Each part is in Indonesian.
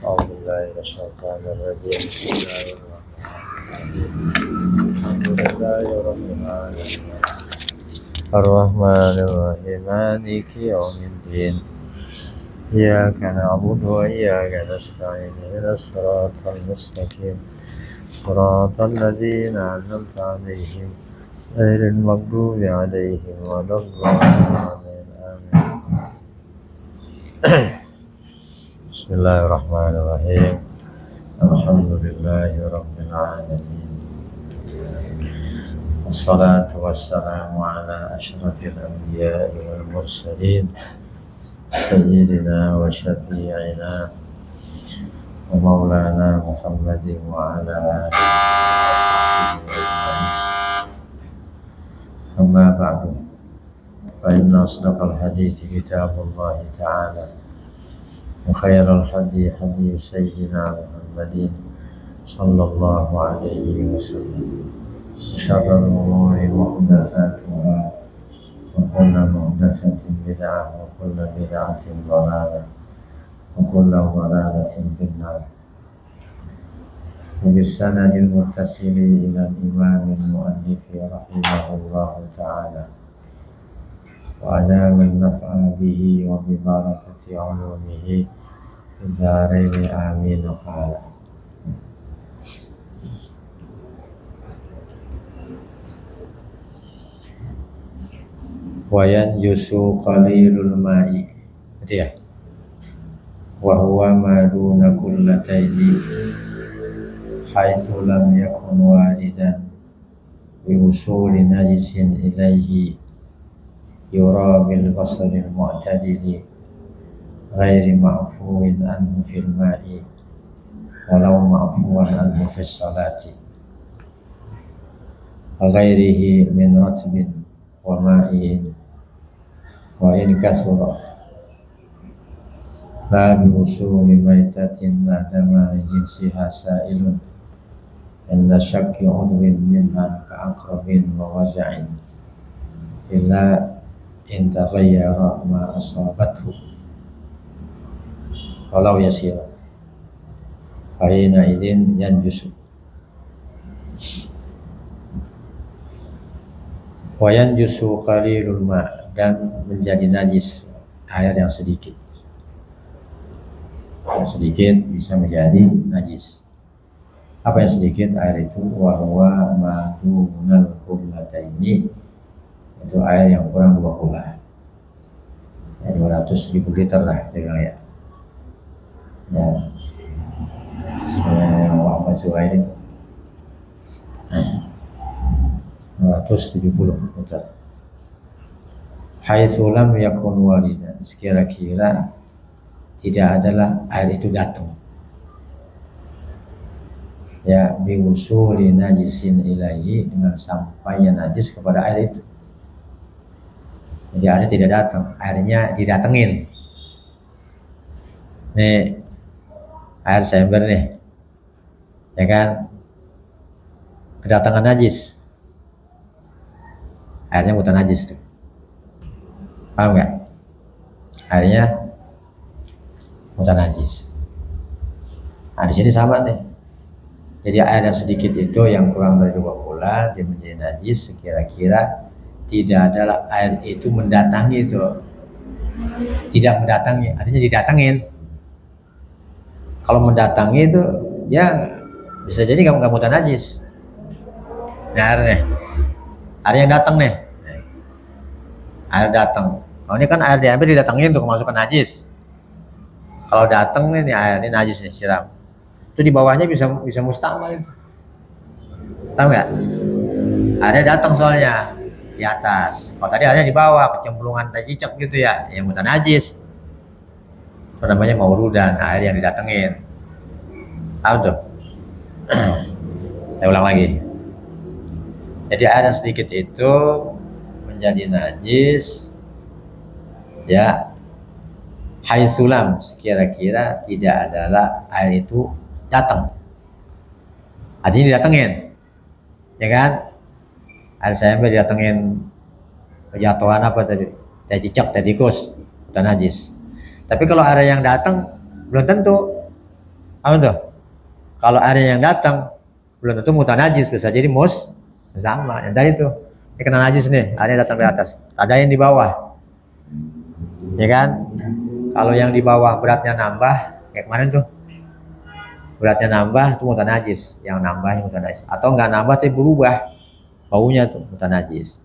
أعوذ بالله من الشيطان الرجيم بسم الله الرحمن الرحيم مالك يوم الدين إياك نعبد وإياك نستعين اهدنا الصراط المستقيم صراط الذين أنعمت عليهم غير المغضوب عليهم ولا الضالين آمين. بسم الله الرحمن الرحيم الحمد لله رب العالمين والصلاة والسلام على أشرف الأنبياء والمرسلين سيدنا وشفيعنا ومولانا محمد وعلى آله وصحبه أجمعين. أما بعد فإن أصدق الحديث كتاب الله تعالى وخير الهدي هدي سيدنا محمد صلى الله عليه وسلم وشر الأمور محدثاتها وكل محدثة بدعة وكل بدعة ضلالة وكل ضلالة في النار. وبالسند المتصل إلى الإمام المؤلف رحمه الله تعالى وأدام النفع به وببركة علومه في الدارين آمين. قال wayanjusu qalilul ma'i, gitu ya, wa huwa ma duna kullataini haitsu lam yakun waridan bi usuli najisin ilaihi yura bil basaril mu'tadili ghairi ma'fuwin anhu fil ma'i walau ma'fuwan anhu fis salati wa ghairihi min ratbin wa ma'in wa in kasura la bi usuli maitatin la dama jinsiha sa'ilun inda syakki udwin minha ka'akrabin wa waza'in illa in taghayyara ma asabathu walau yasira fa hina idzin yanjusu. Wayan jusu qalilul ma, dan menjadi najis air yang sedikit. Yang sedikit bisa menjadi najis. Apa yang sedikit? Air itu wahwa madunal kullataini, itu air yang kurang 2 kula. Ya, 200.000 liter lah kira ya. Ya. Saya Muhammad Zuhair 270 liter. Haitsu lam yakun waridan, sekira-kira tidak adalah air itu datang. Ya, biwusuli najisin ilahi, dengan sampainya najis kepada air itu. Jadi air tidak datang, airnya didatengin. Nih, air sember nih, ya kan, kedatangan najis, airnya bukan najis tuh, paham nggak? Airnya bukan najis. Nah di sini sama nih. Jadi air yang sedikit itu yang kurang dari 2 kula dia menjadi najis sekira-kira tidak adalah air itu mendatangi itu, tidak mendatangi, artinya didatangin. Kalau mendatangi itu ya bisa jadi nggak mudah najis. Nah air yang datang nih, air datang. Kalau ini kan air diambil didatangin untuk memasukkan najis. Kalau datang nih air ini najis nih, siram. Itu di bawahnya bisa mustamal itu. Tahu nggak? Airnya datang soalnya di atas. Kalau tadi airnya di bawah, kecemplungan tai cicak gitu ya, yang bukan najis. Itu namanya maurudan, air yang didatengin. Tahu tuh? Saya ulang lagi. Jadi air yang sedikit itu menjadi najis, ya, haitsulam, sekira-kira tidak adalah air itu datang. Artinya didatengin, ya kan? Air sampai didatengin kejatuhan apa tadi? Tai cicak, tai tikus, bukan najis. Tapi kalau air yang datang belum tentu. Apa tuh? Kalau airnya yang datang belum tentu mutan najis, bisa jadi sama. Yang tadi tuh, ini kena najis nih, airnya datang di atas, ada yang di bawah, ya kan? Kalau yang di bawah beratnya nambah, kayak kemarin tuh, beratnya nambah, itu mutan najis. Yang nambah yang mutan najis, atau nggak nambah tapi berubah baunya tuh mutan najis.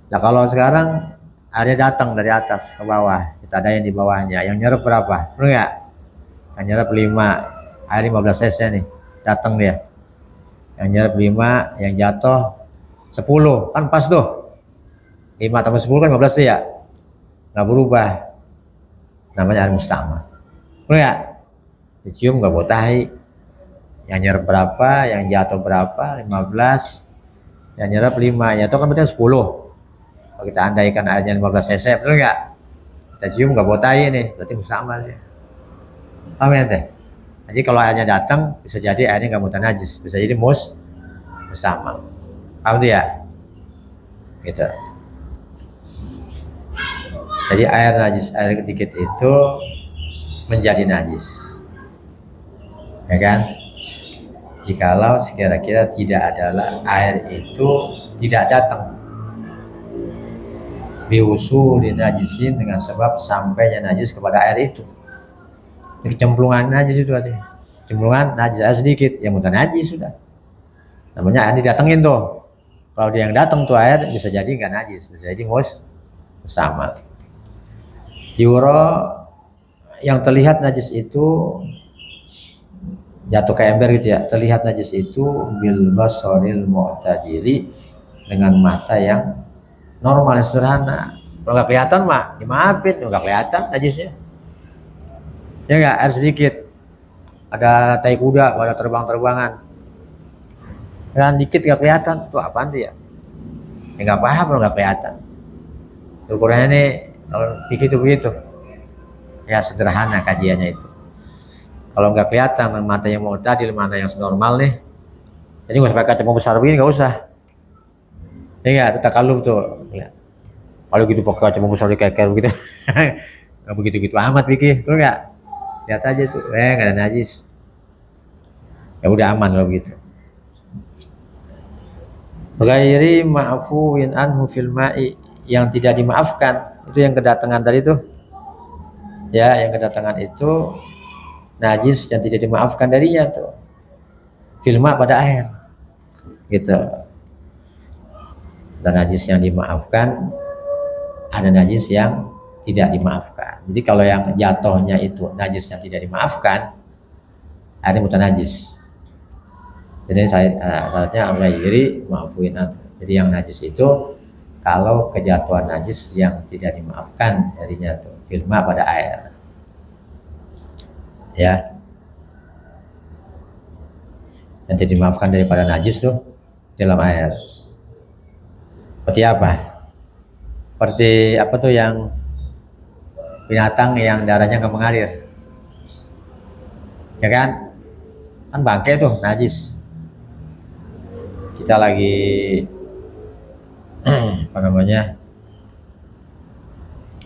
Nah kalau sekarang airnya datang dari atas ke bawah, kita ada yang di bawahnya, yang nyerap berapa? Bener nggak? Yang nyerap 5, air 15 cc nih, datang dia. Yang nyerap 5, yang jatuh 10, kan pas tuh. 5 tambah 10 kan 15 tuh ya, nggak berubah, namanya air mustamal. Bener nggak? Dicium nggak bau tahi. Yang nyerap berapa, yang jatuh berapa? 15, yang nyerap 5, ya itu kan berarti 10. Kalau kita andaikan airnya 15 cc, betul nggak? Kita cium nggak bau tahi nih, berarti mustamal ya. Paham ya teh? Jadi kalau airnya datang, bisa jadi airnya nggak mutan najis, bisa jadi mustamal. Paham dia? Gitu. Jadi air najis, air sedikit itu menjadi najis, ya kan? Jikalau sekira-kira tidak adalah air itu tidak datang biusul najisin, dengan sebab sampainya najis kepada air itu. Jadi cemplungan najis itu artinya. Cemplungan najis air sedikit, yang mutan najis sudah. Namanya air didatengin tuh. Kalau dia yang datang tuh air bisa jadi nggak najis, bisa jadi mustamal. Yuro, yang terlihat najis itu jatuh ke ember gitu ya. Terlihat najis itu bil basaril mu'tadili, dengan mata yang normal, yang sederhana. Kalau nggak kelihatan mah dimaafin, nggak kelihatan najisnya. Ya nggak, air sedikit, ada tai kuda pada terbang-terbangan, dan dikit nggak kelihatan, tuh apaan tuh ya? Ya nggak paham kalau nggak kelihatan. Ukurannya nih kalau begitu begitu, ya sederhana kajiannya itu. Kalau nggak kelihatan mata yang mau tadi, mana yang normal nih, jadi nggak usah pakai kacamata besar begini, nggak usah. Ya nggak, itu takaluf tuh. Kalau gitu pakai kacamata besar dikeker begitu, nggak begitu-gitu amat Vicky, betul nggak? Lihat aja tuh, nggak ada najis. Ya udah aman kalau begitu. Ghairi ma'fuwin anhu fil ma'i, yang tidak dimaafkan, itu yang kedatangan tadi tuh. Ya, yang kedatangan itu najis yang tidak dimaafkan darinya tuh. Fil ma' pada air. Gitu. Dan najis yang dimaafkan, ada najis yang tidak dimaafkan. Jadi kalau yang jatuhnya itu najis yang tidak dimaafkan, airnya mutan najis. Jadi syaratnya ghairi ma'fuwin anhu. Jadi yang najis itu kalau kejatuhan najis yang tidak dimaafkan darinya tuh, fil ma' pada air. Ya. Yang tidak dimaafkan daripada najis tuh dalam air. Seperti apa? Seperti apa tuh yang binatang yang darahnya nggak mengalir, ya kan? Kan bangkai tuh najis. Kita lagi apa namanya,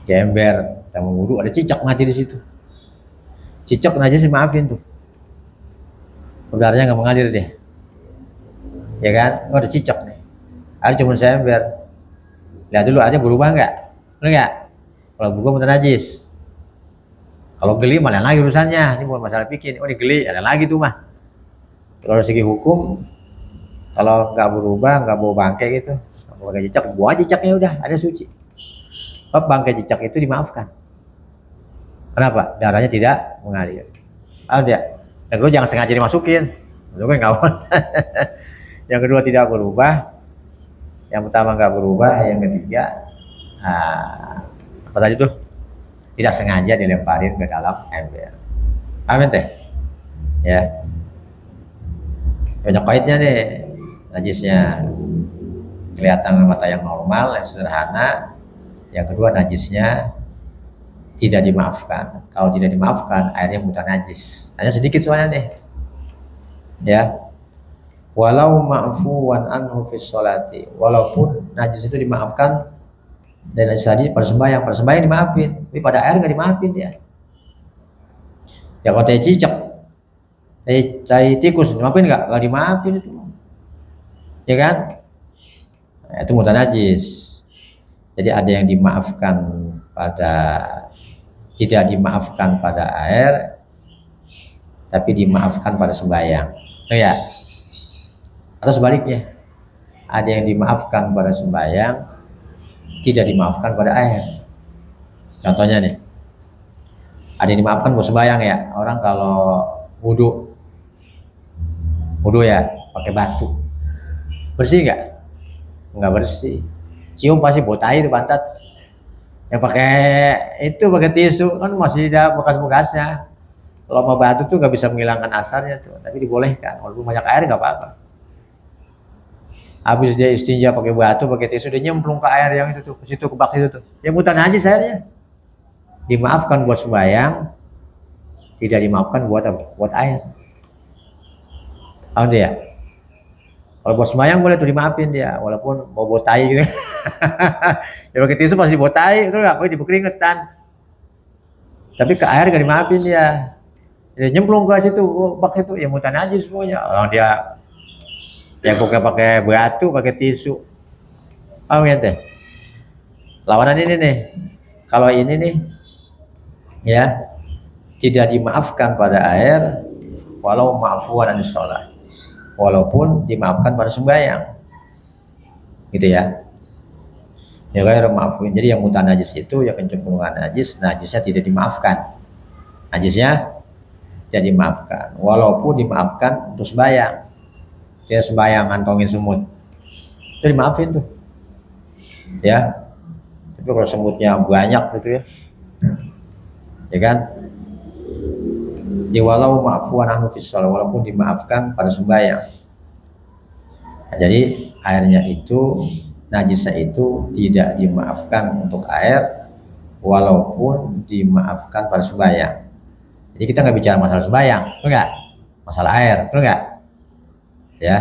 di ember, kita mau wudu, ada cicak mati di situ. Cicak najis dimaafin tuh, udaranya nggak mengalir deh, ya kan? Oh, ada cicak nih, air cuma seember, lihat dulu aja berubah nggak? Bener nggak? Kalau berubah mutan najis. Kalau geli malah lagi urusannya, ini bukan masalah bikin. Oh, ini geli, ada lagi tuh mah. Kalau segi hukum, kalau nggak berubah, nggak bau bangkai gitu, nggak bau cicak, buah cicaknya udah ada suci. Sebab bangkai cicak itu dimaafkan. Kenapa? Darahnya tidak mengalir. Ada. Yang kedua jangan sengaja dimasukin, itu kan nggak boleh. Yang kedua tidak berubah. Yang pertama nggak berubah. Yang ketiga, apa tadi tuh? Tidak sengaja dilemparin ke dalam ember. Amin teh. Ya. Banyak kaitnya nih. Najisnya kelihatan mata yang normal, yang sederhana. Yang kedua najisnya tidak dimaafkan. Kalau tidak dimaafkan, airnya mutan najis. Hanya sedikit soalnya nih. Ya. Walau ma'fuwan anhu fis sholati, walaupun najis itu dimaafkan dan najis tadi pada sembahyang dimaafin, tapi pada air nggak dimaafin dia. Ya kota cicak, Tai tikus dimaafin nggak? Nggak dimaafin itu, ya kan? Nah, itu mutan najis. Jadi ada yang dimaafkan pada, tidak dimaafkan pada air, tapi dimaafkan pada sembahyang, oh ya? Atau sebaliknya, ada yang dimaafkan pada sembahyang, tidak dimaafkan pada air. Contohnya nih, ada yang dimaafkan buat sembahyang ya, orang kalau wudhu ya pakai batu, bersih nggak? Nggak bersih. Cium pasti bau tai itu pantat. Yang pakai tisu kan masih ada bekas-bekasnya. Kalau sama batu tuh nggak bisa menghilangkan asarnya tuh, tapi dibolehkan. Walaupun banyak air nggak apa-apa. Habis dia istinja pakai batu, pakai tisu, dia nyemplung ke air yang itu tuh, ke situ, ke bak itu tuh. Ya mutan najis airnya. Dimaafkan buat sembahyang, tidak dimaafkan buat apa? Buat air. Tahu dia? Kalau buat sembahyang boleh tuh dimaafin dia, walaupun mau botai gitu. Ya pakai tisu pasti botai, itu nggak boleh dibekeringetan. Tapi ke air nggak dimaafin dia. Dia nyemplung ke situ, bak itu, ya mutan najis semuanya. Orang dia ya pakai batu, pakai tisu. Oh gitu. Lawanan ini nih, kalau ini nih, ya tidak dimaafkan pada air, walau ma'fuwan anis sholat, walaupun dimaafkan pada sembahyang, gitu ya. Ya kayak maafin. Jadi yang mutan najis itu ya kecenderungan najis, najisnya tidak dimaafkan, najisnya tidak dimaafkan, walaupun dimaafkan untuk sembahyang. Dia sembahyang ngantongin semut, itu dimaafin tuh, ya. Tapi kalau semutnya banyak gitu ya kan, walau ma'fuwan anhu fis shalah, walaupun dimaafkan pada sembahyang. Nah, jadi airnya itu, najisnya itu tidak dimaafkan untuk air, walaupun dimaafkan pada sembahyang. Jadi kita nggak bicara masalah sembahyang, betul nggak? Masalah air, betul nggak? Ya.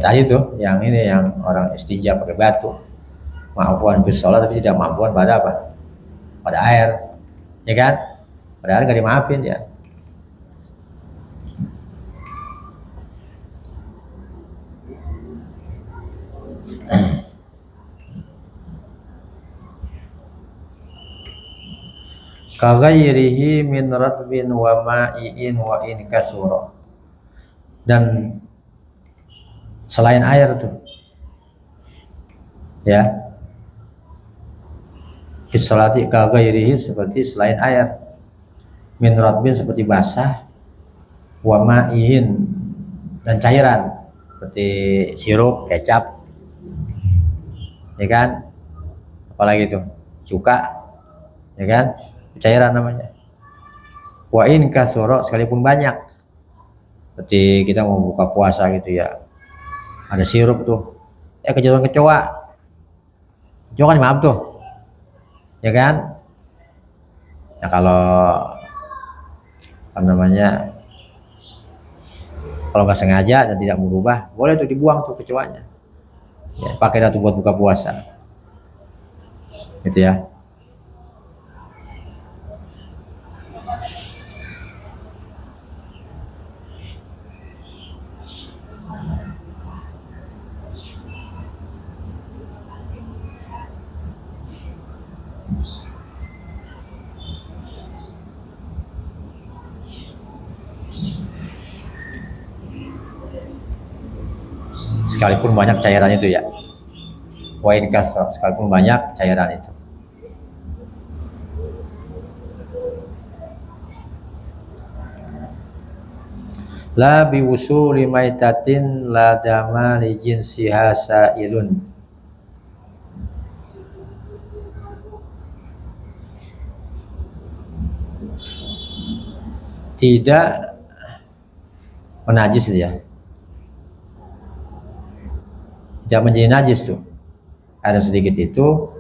Tadi tuh yang ini, yang orang istinja pakai batu, ma'fuwan bis shalah, tapi tidak ma'fuwan pada apa? Pada air, ya kan? Pada air nggak dimaafin ya. Kaghairihi min ratbin wa ma'iin wa in kasura. Dan selain air tuh, ya, fisolati kaghairihi, seperti selain air, min ratbin seperti basah, wa ma'iin dan cairan seperti sirup, kecap, ya kan? Apalagi tuh cuka, ya kan? Cairan namanya. Wa in kasura, sekalipun banyak, seperti kita mau buka puasa gitu ya, ada sirup tuh, kejauhan kecoa kan maaf tuh, ya kan? Nah kalau apa namanya, kalau nggak sengaja dan tidak merubah, boleh tuh dibuang tuh kecoanya, ya, pakai itu buat buka puasa, gitu ya. Sekalipun banyak cairan itu ya, wain kasar, sekalipun banyak cairan itu. La biwusuli maitatin la dama li jinsiha sa'ilun. Tidak menajis ya, tidak menjadi najis tuh, ada sedikit itu,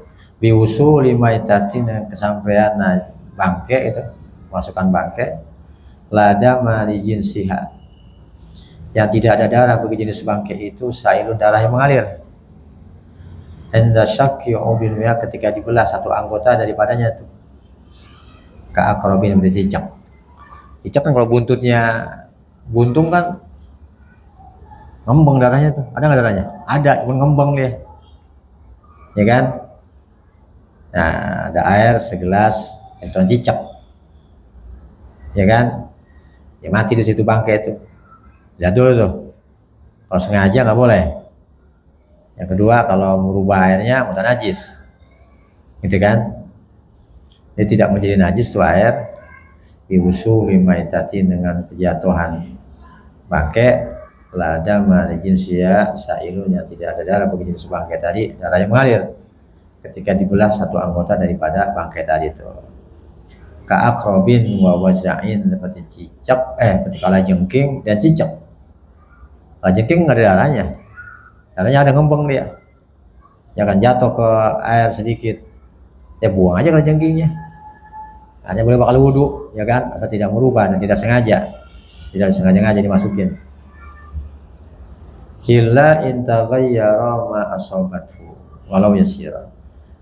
biwusuli maitatin, kesampaian bangke itu, masukkan bangke, lada marijin siha, yang tidak ada darah bagi jenis bangkai itu sailun, darah yang mengalir. Inda syakki ubin ya, ketika dibelah satu anggota daripadanya itu. Ka akrobin bercicak. Cicak kan kalau buntutnya buntung kan ngembang darahnya tuh. Ada nggak darahnya? Ada, cuma ngembang dia. Ya kan? Nah, ada air segelas, enton cicak. Ya kan? Ya mati di situ bangkai itu. Lihat dulu tuh. Kalau sengaja nggak boleh. Yang kedua, kalau merubah airnya mudah najis. Gitu kan? Dia tidak menjadi najis tuh air. Diusuli maitatin, dengan kejatuhan bangkai, lada marijinsia sailun, yang tidak ada darah bagi jenis bangkai tadi, darah yang mengalir ketika dibelah satu anggota daripada bangkai tadi itu. Ka akrobin wa wazain, seperti cicak, seperti kalajengking dan cicak. Kalajengking nggak ada darahnya, darahnya ada ngembang dia, jangan jatuh ke air sedikit, ya buang aja kalajengkingnya. Hanya boleh bakal wudhu, ya kan, asal tidak merubah dan tidak sengaja dimasukin. Illa in taghayyara ma asabathu walau yasira,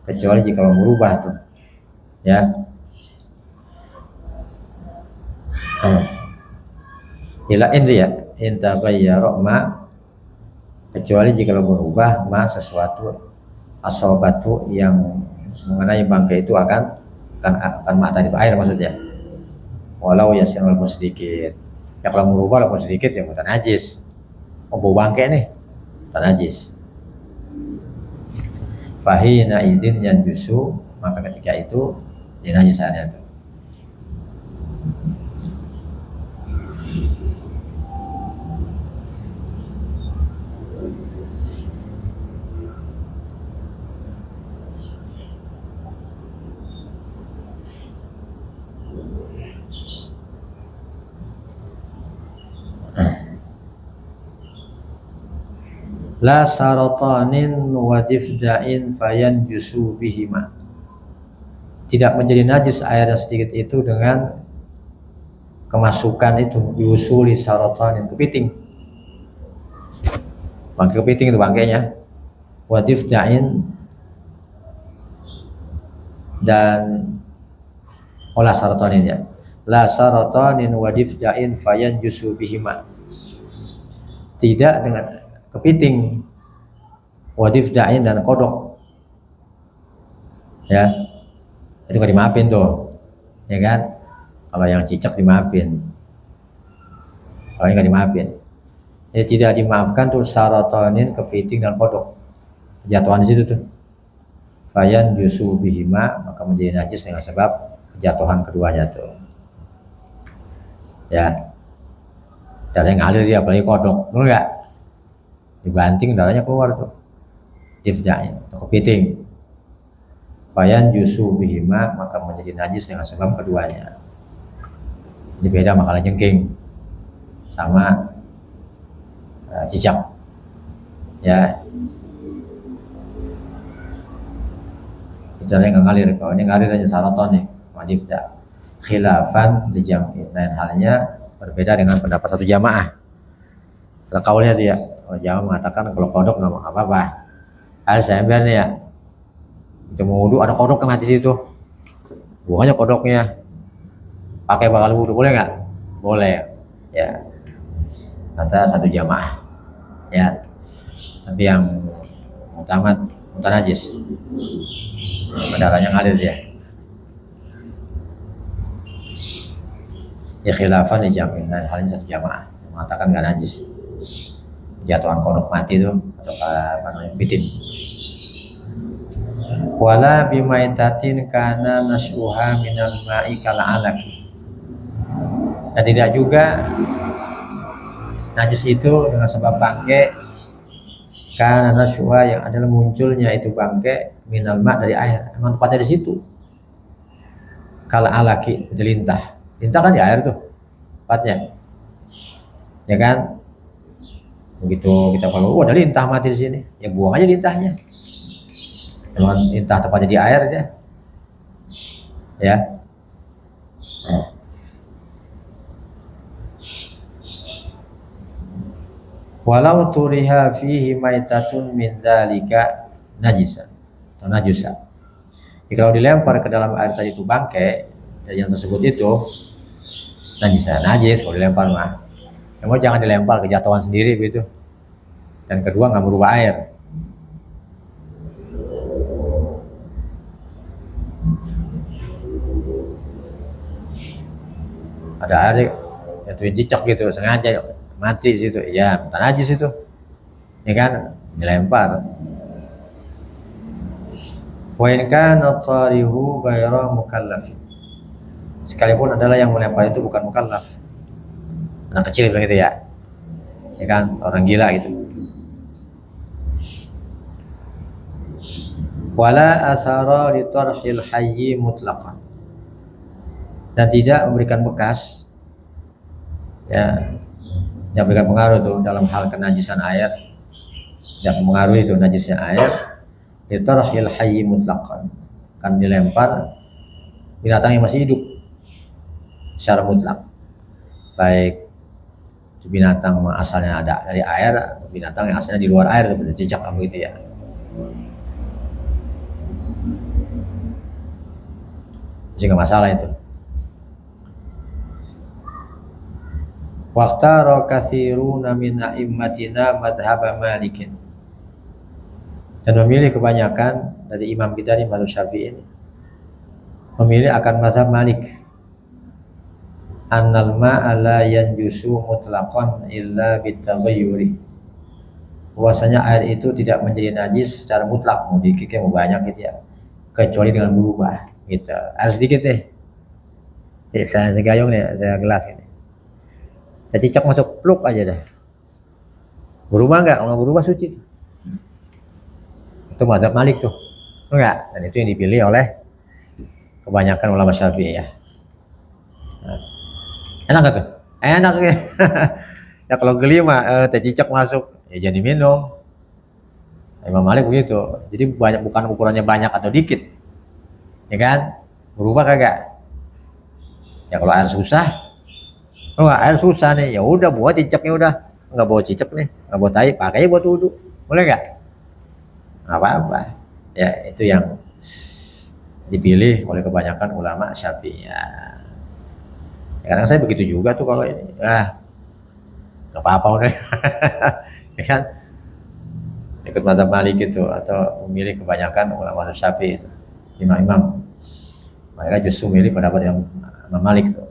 kecuali jika merubah tuh, ya. Illa in taghayyara ma, kecuali jika berubah ma, sesuatu, asabathu yang mengenai bangkai itu akan mak tadi air maksudnya, walau yasin walaupun sedikit. Ya kalau merubah walaupun sedikit ya bukan najis. Bau bangkai nih bukan najis. Fahina idin yang jusu, maka ketika itu dia najis ada tuh. La saratanin wa difda'in fayan jusu bihima, tidak menjadi najis air yang sedikit itu dengan kemasukan itu diusuli saratanin, kepiting, bangkai kepiting itu bangkainya, wa difda'in dan olah saratanin ya, la saratanin wa difda'in fayan jusu bihima, tidak dengan kepiting, wadif da'in dan kodok, ya itu kan dimaafin tuh, ya kan. Kalau yang cicak dimaafin, kalau ini nggak dimaafin. Jadi tidak dimaafkan tuh saratonin, kepiting dan kodok, kejatuhan di situ tuh. Fayan yusu bihima, maka menjadi najis dengan sebab kejatuhan keduanya tuh, ya. Darah yang ngalir dia, apalagi kodok, betul nggak? Dibanting darahnya keluar tuh, difdain atau kepiting. Bayan yusu bihima, maka menjadi najis dengan sebab keduanya. Jadi beda makalah jengking sama cicak, ya. Darah yang ngalir, kalau ini ngalir aja saratonik, wadifda. Khilafan di jam'i, lain halnya berbeda dengan pendapat satu jamaah. Kaulnya dia, jamaah mengatakan kalau kodok nggak apa-apa. Ada saya bilang nih ya, kita mau wudhu ada kodok yang mati situ, buang aja kodoknya, pakai bakal wudhu, boleh nggak? Boleh, ya. Kata satu jamaah, ya. Tapi yang utama najis, darahnya ngalir dia. Ya khilafan di jam'i, halnya satu jamaah mengatakan nggak najis. Jatuhan kodok mati itu atau apa namanya pitin. Wala bimaitatin kana nasruha minal ma'i kala alaki. Dan tidak juga najis itu dengan sebab bangkai karena nasruha, yang adalah munculnya itu bangkai minal ma' dari air, emang tempatnya di situ. Kala alaki, itu lintah. Lintah kan di air tuh tempatnya, ya kan. Begitu kita kalau ada lintah mati di sini, ya buang aja lintahnya. Memang lintah tempatnya di air aja, ya. Walau turiha fihi maitatun min dzalika najisa atau najusa. Jadi kalau dilempar ke dalam air tadi itu bangkai dari yang tersebut itu najis kalau dilempar mah. Namun jangan dilempar, kejatuhan sendiri begitu. Dan kedua nggak berubah air. Ada air jatuhin cicak gitu sengaja mati situ, ya bukan najis itu, ini kan dilempar. Wa in kana tarihu ghairu mukallaf, sekalipun adalah yang melempar itu bukan mukallaf, anak kecil bilang gitu ya kan, orang gila gitu. Wala asara li tarhil hayyi mutlaqan, dan tidak memberikan bekas, ya tidak memberikan pengaruh tuh dalam hal kenajisan air, tidak mempengaruhi itu najisnya air. Li tarhil hayyi mutlaqan, kan dilempar binatang yang masih hidup secara mutlak, baik binatang asalnya ada dari air atau binatang yang asalnya di luar air seperti cicak begitu ya. Jadi nggak masalah itu. Waqtara katsiruna min a'immatina madhhab Malikin, dan memilih kebanyakan dari imam kita di mazhab Syafi'i ini memilih akan mazhab Malik, annal ma'a la yanjusu mutlaqan illa bitaghayyuri, bahwasanya air itu tidak menjadi najis secara mutlak, mau dikit mau banyak gitu ya, kecuali dengan berubah gitu. Air sedikit deh, saya segayung nih, saya gelas ini, saya cicak masuk pluk aja deh, berubah nggak? Kalau berubah suci, itu mazhab Malik tuh, enggak? Dan itu yang dipilih oleh kebanyakan ulama Syafi'i ya. Nah, enak gak tuh? Enak ya. Ya kalau geli mah teh cicak masuk ya jadi minum. Imam Malik begitu. Jadi banyak, bukan ukurannya banyak atau dikit, ya kan? Berubah kagak? Ya kalau air susah, kalau air susah nih, ya udah buat cicaknya udah, nggak bawa cicak nih, nggak bawa tai, pakainya buat wudhu, boleh nggak? Nggak apa-apa. Ya itu yang dipilih oleh kebanyakan ulama Syafi'i ya. Kadang saya begitu juga tuh kalau ini, nggak apa-apa udah, ya kan? Ikut mazhab Malik itu atau memilih kebanyakan ulama Syafi'i itu, imam-imam. Mereka justru memilih pendapat yang Imam Malik tuh.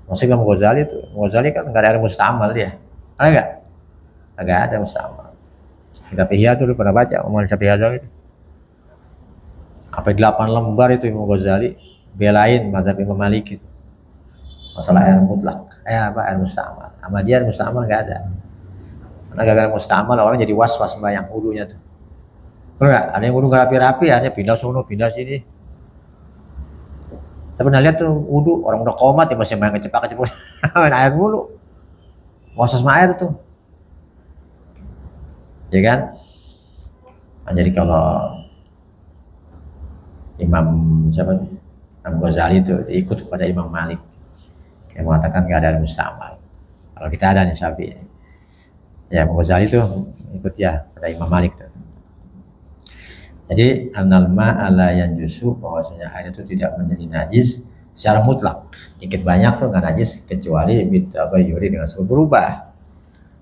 Maksudnya Imam Ghazali tuh, Ghazali kan nggak ada air mustamal dia, ada nggak? Nggak ada mustamal. Kita Ihya tuh pernah baca omongan Syafi'i itu. Apa 8 lembar itu Imam Ghazali belain mazhab Imam Malik itu. Masalah air mutlak, air mustamal. Sama dia air mustamal nggak ada. Karena gagal mustamal orang jadi was-was sembahyang wudunya tuh. Betul nggak? Ada yang wudu nggak rapi-rapi, hanya pindah sono, pindah sini. Saya pernah lihat tuh wudu orang udah komat ya masih main kecepak-kecepak, main air mulu. Was-was sama air tuh. Ya kan? Nah, jadi kalau Imam Ghazali itu ikut kepada Imam Malik yang mengatakan nggak ada mustamal. Kalau kita ada nih Syafi'i, ya Imam Ghazali itu ikut ya pada Imam Malik tuh. Jadi annal ma'a la yanjusu, bahwasanya air itu tidak menjadi najis secara mutlak, dikit banyak tuh nggak najis kecuali bitaghayyuri, dengan sebab berubah.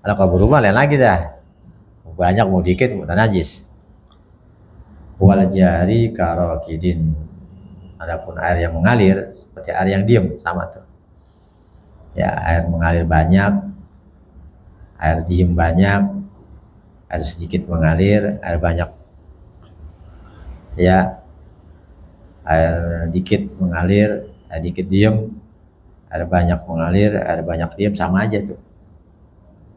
Kalau berubah lain lagi dah, mau banyak mau dikit mau najis. Wal jari karokidin, adapun air yang mengalir seperti air yang diam sama tuh ya, air mengalir banyak, air diam banyak, air sedikit mengalir, air banyak ya, air dikit mengalir, air dikit diam, air banyak mengalir, air banyak diam, sama aja tuh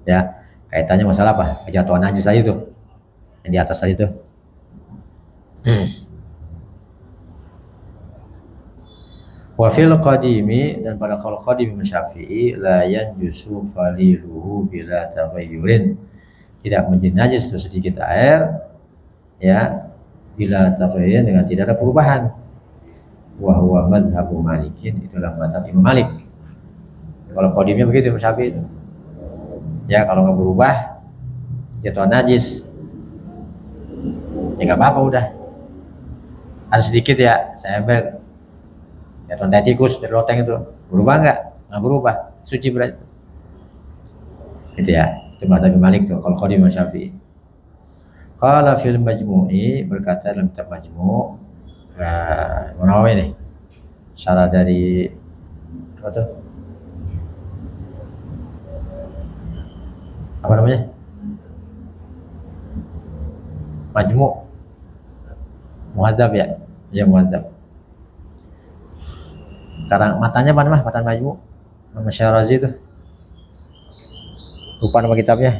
ya. Kaitannya masalah apa? Kejatuhan najis tadi tuh yang di atas tadi tuh. Wa fil qadimi, dan pada qaul qadim Syafi'i, la yanjusu qaliluhu bila taghayyurin, tidak menjadi najis itu sedikit air ya, bila taghayyurin, dengan tidak ada perubahan. Wa huwa mazhabu Malikin, itulah mazhab Imam Malik. Kalau qadimnya begitu Imam Syafi'i itu. Ya kalau nggak berubah jatuh najis, ya nggak apa-apa udah. Ada sedikit ya, saya ambil jatuh tai tikus dari loteng itu, berubah nggak berubah, suci berarti. Gitu ya, itu mazhab Malik tuh kalau Qadim Syafi'i. Qala fil majmu'i, berkata dalam kitab Majmu', Nawawi nih, syarah dari apa tuh? Apa namanya? Majmu', Muhadzab ya, ya Muhadzab. Sekarang matanya mana mah, matan Majmu', nama Syarazi itu. Lupa nama kitabnya.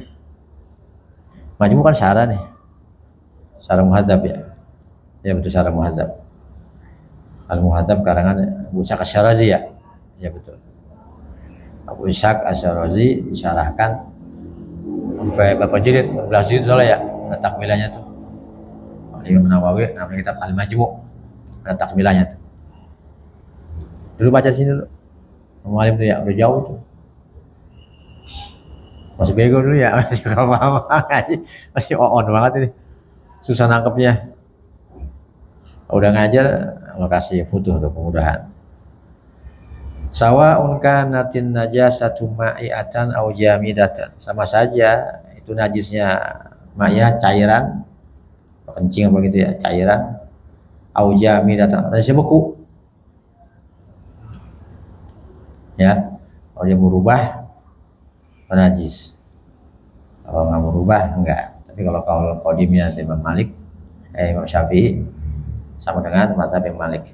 Majmu' kan syarah nih, syarah Muhadzab ya, ya betul syarah Muhadzab. Al Muhadzab karangan Abu Ishaq Asy-Syarazi ya, ya betul. Abu Ishaq Asy-Syarazi disyarahkan sampai berapa jilid, 11 jilid soalnya ya, ada takmilahnya tuh. Imam Nawawi namanya kitab Al Majmu', ada takmilahnya tuh. Dulu baca sini dulu, Mualim tuh ya, udah jauh tuh. Masih bego dulu ya, masih gak apa-apa, masih on banget ini, susah nangkepnya. Udah ngajar, makasih futuh untuk kemudahan. Sawa'un kanatin najasatu ma'iatan au jamidatan, sama saja itu najisnya ma'iyah cairan, kencing apa gitu ya, cairan, au jamidatan, najisnya beku. Ya, kalau dia berubah najis, kalau nggak berubah enggak. Tapi kalau Qadimnya Imam Malik, Imam Syafi'i sama dengan mazhab Imam Malik.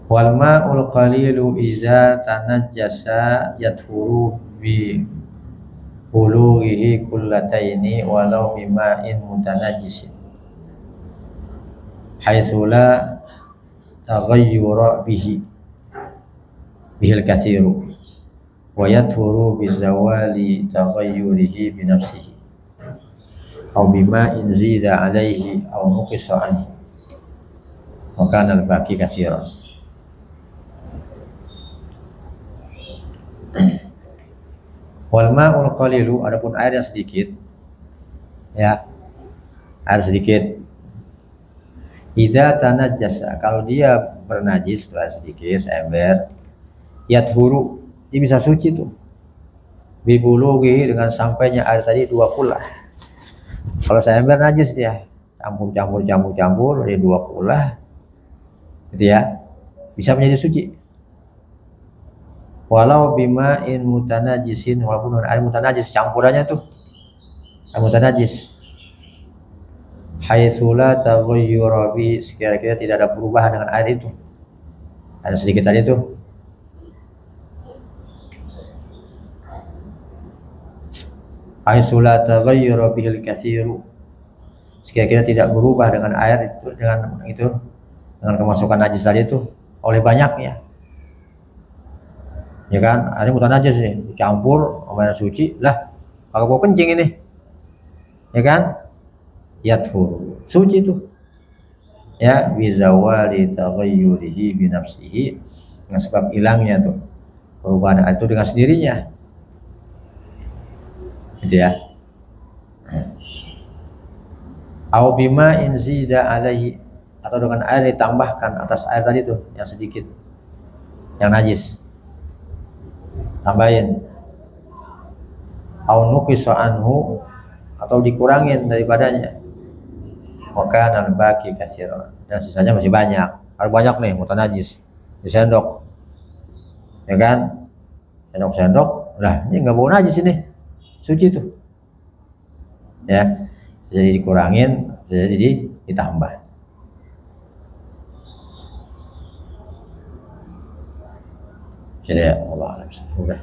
Wal ma'ul qalilu idza tanajjasa yadhuru bi bulughihi kullataini walau bima'in mutanajjisin haitsu la taghayyura bihil katsiru wa yadhuru bi zawali taghayyurihi bi nafsihi aw bima in zida alaihi aw nuqisa anhu wa kana al-baqi katsiran. Wal ma'ul qalilu, adapun air yang sedikit ya, air sedikit, idza tanajjasa, kalau dia bernajis tuh air sedikit, seember, yadhuru, dia bisa suci tuh, bibulughi, dengan sampainya air tadi 2 kulah. Kalau seember najis dia campur dari 2 kulah gitu ya, bisa menjadi suci. Walau bima'in mutanajisin, walaupun dengan air mutanajis, campurannya tuh air mutanajis, haitsu la taghayyura bi, sekira-kira tidak ada perubahan dengan air itu, ada sedikit tadi itu. Haitsu la taghayyura bihil katsiru, sekira-kira tidak berubah dengan air itu, dengan kemasukan najis tadi itu oleh banyaknya. Ya kan, ada mutanajis nih, dicampur sama air suci, lah kalau gua kencing ini, ya kan, yadhur, suci itu, ya, bizawali taghayyurihi bi nafsihi, dengan sebab hilangnya tuh perubahan itu dengan sendirinya, gitu ya. Au bima in zida alaihi, atau dengan air ditambahkan atas air tadi tuh yang sedikit, yang najis, tambahin. Au nuqisa anhu, atau dikurangin daripadanya, maka al-baqi katsiran, dan sisanya masih banyak. Kalau banyak nih mutanajis di sendok, ya kan, sendok, lah ini nggak bau najis ini, suci tuh, ya, jadi dikurangin, jadi ditambah. Jadi ya Allah, udah.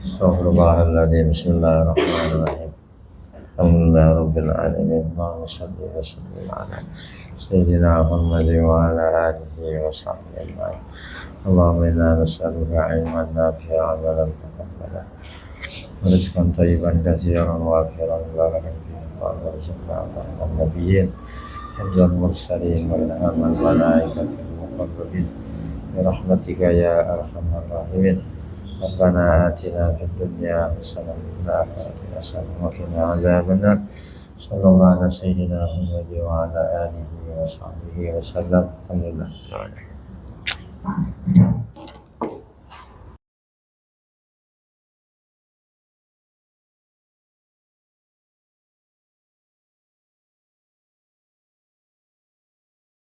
Astagfirullahaladzim. Bismillahirrahmanirrahim. Alhamdulillah Rabbil Alamin. Allahumma salli wa sallim ala Sayyidina Muhammad wa ala alihi wa sahbihi ajma'in. Allahumma inna nas'aluka ilman nafi'an wa amalan mutaqabbalan wa rizqan thayyiban katsiran wa akhiran barakan fihi wa warzuqna ma'al nabiyyin wal mursalin wa ilhaman malaikatil muqarrabin bi rahmatika ya arhamar rahimin. Rabbana atina fid dunya hasanah wa fil akhirati hasanah wa qina adzabannar. Sallallahu ala sayyidina Muhammad wa ala alihi wa sahbihi wa sallam. Alhamdulillah.